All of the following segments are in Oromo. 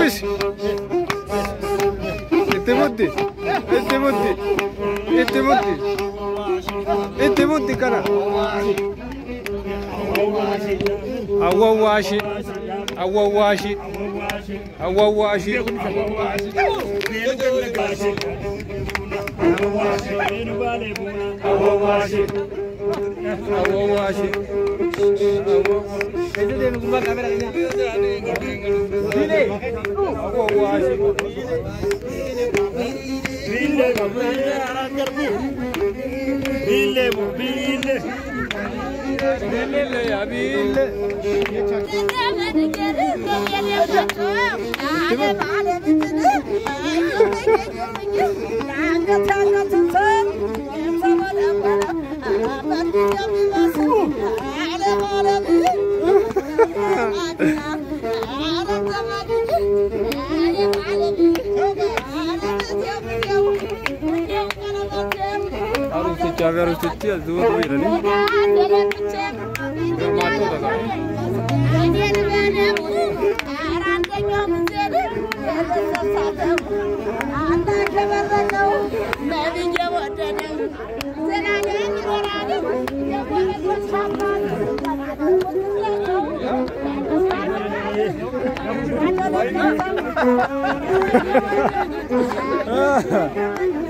Fish. Itti muddi kana. Awwawashi. Harus cuci azur ini.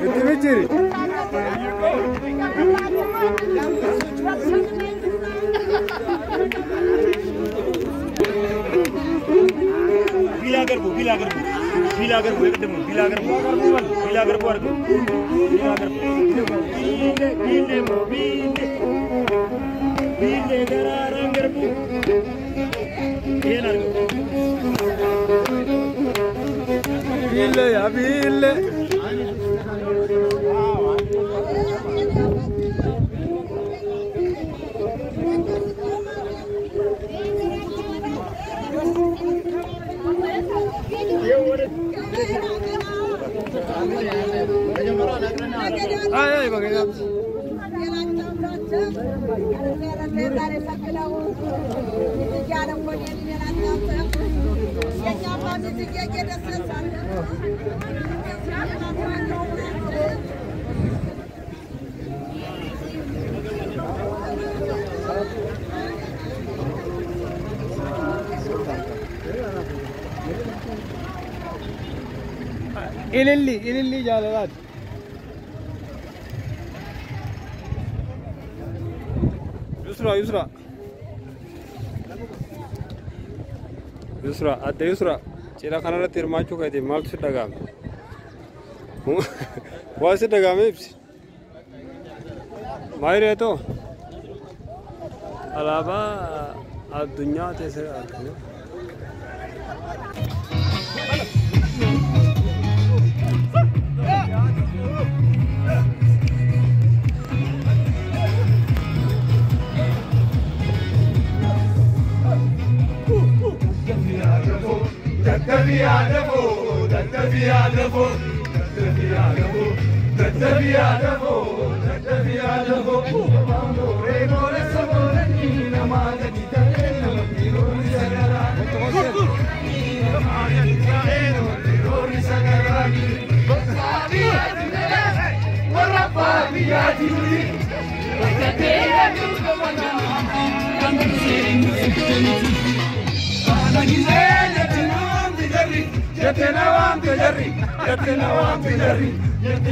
Itu mencuri. Ay, bagaimana? Ililli jalan. Yusra, ada Yusra. Cila kanan tirmacu kayak di mal sudah gam. Wah sudah gam ips. Mahir itu. Alaba, dunia tese.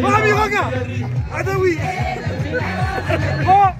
Mami hoga adawi oh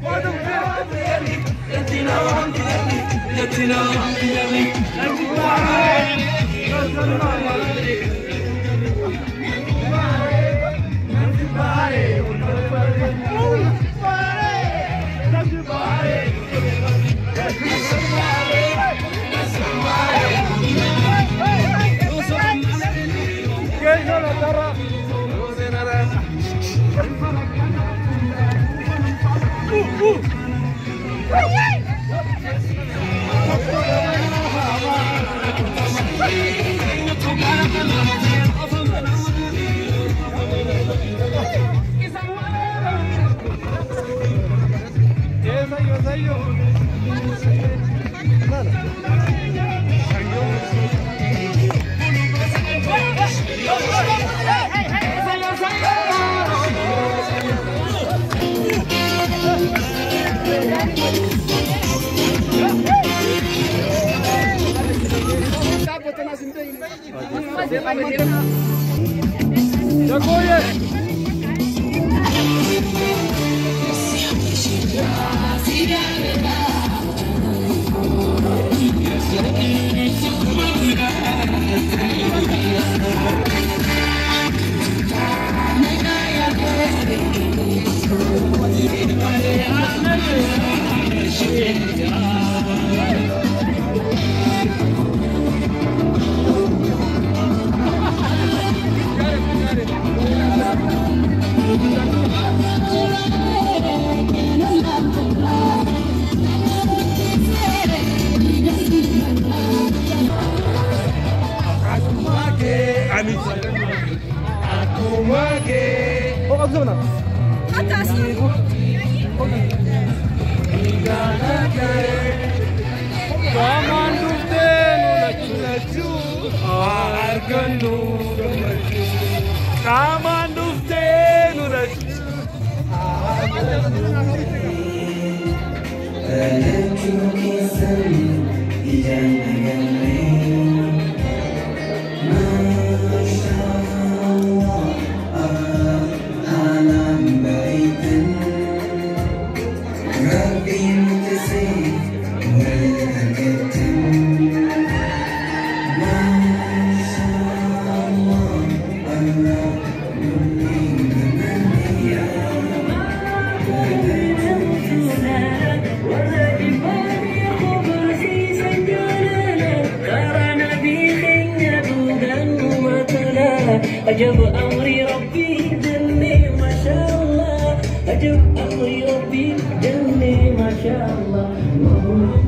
أجب أمري ربي جني ما شاء الله أجب أمري ربي جني ما شاء الله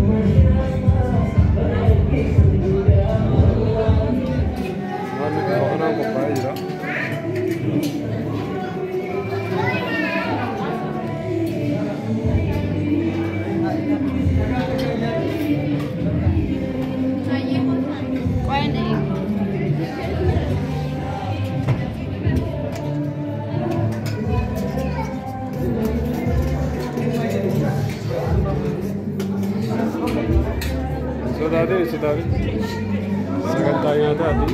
ما شاء Saudade, sagantaannya tadi.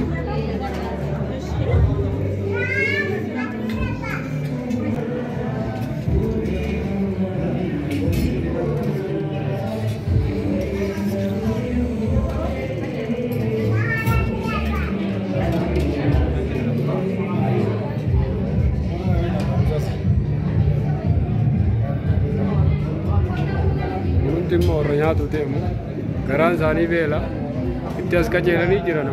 Ultimo orang tu temu. Garan sani bela, itu as kajian ni jiran.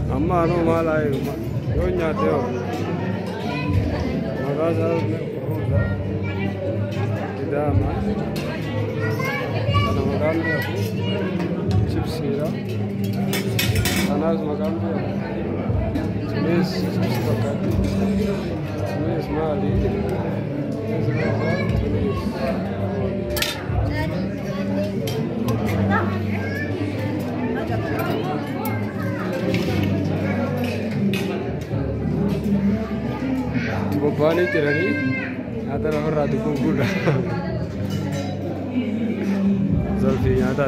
Amma anu malai, yo nyate yo. Magasa roza, tidak mas. Ana makan dia. Chips here, Anas makan dia. Jenis chips makan. Jenis mali. Jenis. Bobani tirani, ada orang ratu kuda. Zalfi nyata.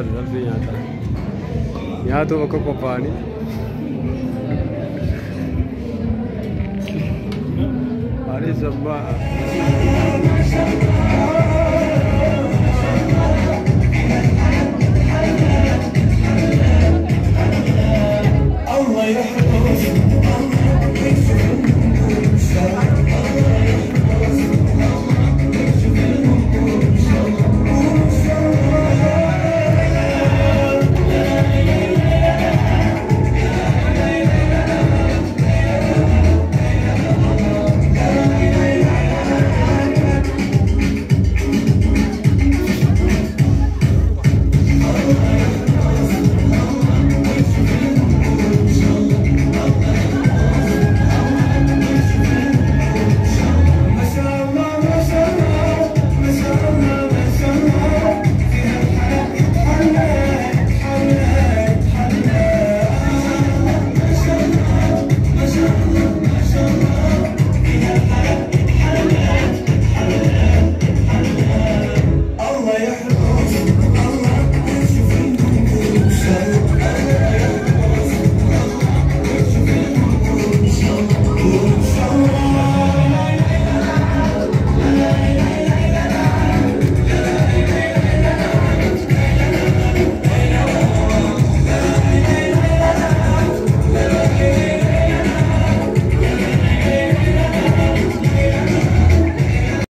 यहाँ तो वो को पानी पानी जम्मा Allah